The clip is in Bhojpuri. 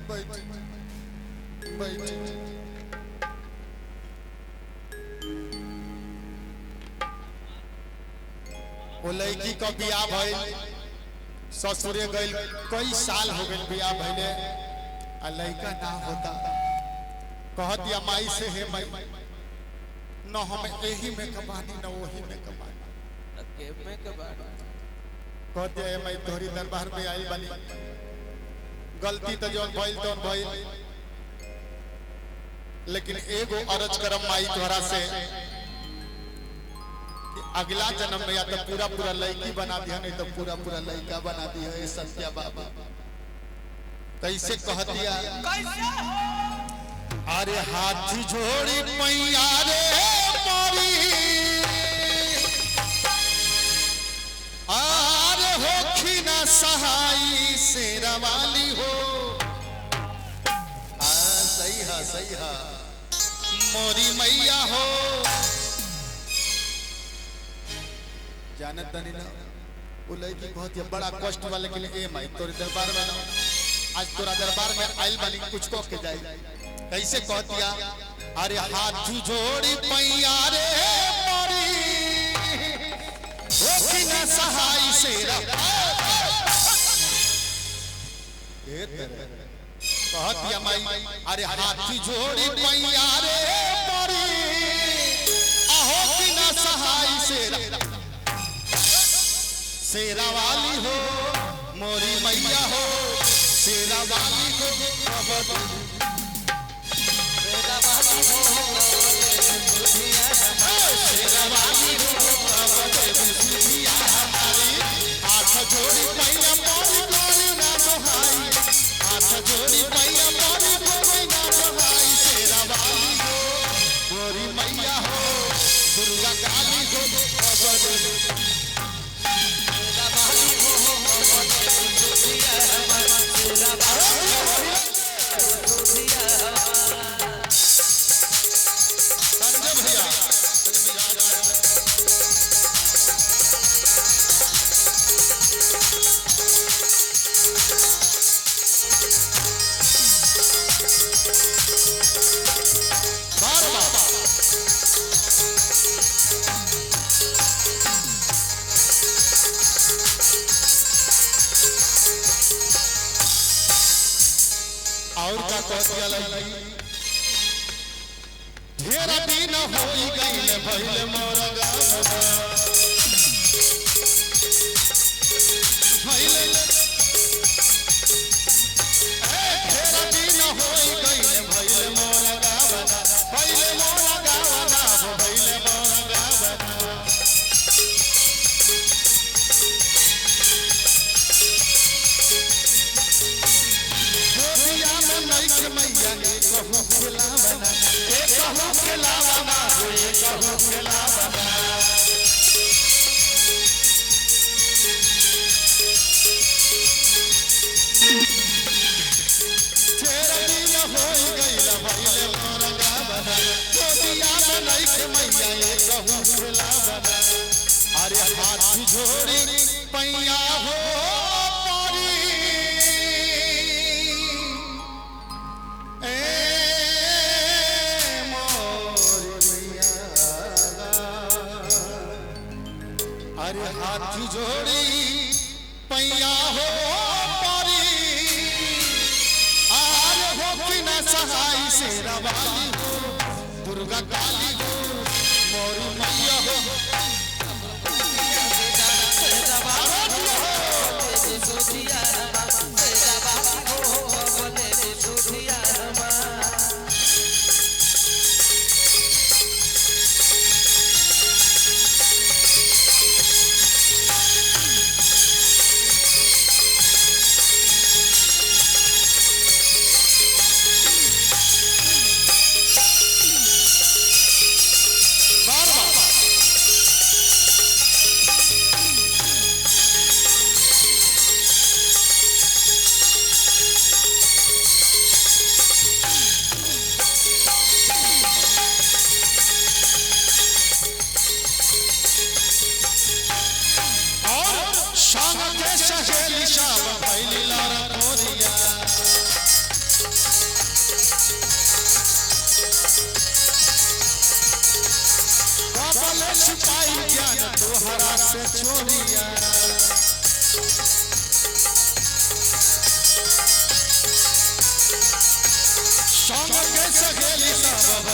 बैठ बैठ वो लड़की का बियाह भइल ससुरे गइल कई साल हो गए बियाह भइले आ लड़का ना होता कह दिया माई से हे माई न हम यही में कमानी न वही में कमानी कह दिया हे माई तोहरी दरबार में आई बनी गलती तो जौन भइल तौन भइल लेकिन एगो अर्ज करम माई तोहरा से अगला जन्म में या तो पूरा पूरा लड़की बना दिया नहीं तो पूरा पूरा लड़का बना दिया ये सत्या बाबा कैसे कह दिया अरे हाथ जोड़ी मैया रे मोरी अरे होखी ना सहाई शेरा वाली हो सही है मोरी मैया हो जानत नहीं ना वो लड़की बहुत ही बड़ा कष्ट वाले के लिए माई तोरे दरबार में ना आज तोरा दरबार में आइल बनी कुछ को के जाए कैसे कह दिया अरे हाथ जोड़ी पैया रे मोरी होखी ना सहाय शेरा ये तेरे कह दिया माई अरे हाथ जोड़ी पैया रे मोरी होखी ना सहाय शेरा शेरा वाली हो मोरी मैया हो शेरा वाली हो शेरा वाली हो शेरा वाली हो हमारी हाथ जोड़ी मैया मोरी मोरी ना दोहाई हाथ जोड़ी मैया मोरी मोरी ना दोहाई शेरा वाली हो मोरी मैया हो दुर्गा काली हो और का कहतिया लई ढेरा दिन होई गइल भइल मोर गावा भइल ढेरा दिन होई गइल भइल मोर गावा भइल मोर गावा भइल मोर गावा मैया ने कहूँ खिलावना एक कहूँ खिलावना एक कहूँ खिलावना तेरा दिन होई गइल भइल मोर गावना गोदिया में लइके मैया एक कहूँ खिलावना अरे हाथ जोड़ी पैया हो अरे हाथ जोड़ी पैया हो परी आर हो बिना सहाय शेरा वाली हो दुर्गा काली हो मोरी मैया हो बार बार छुपाई ज्ञान तोहरा से चोरिया संग के सहेली सब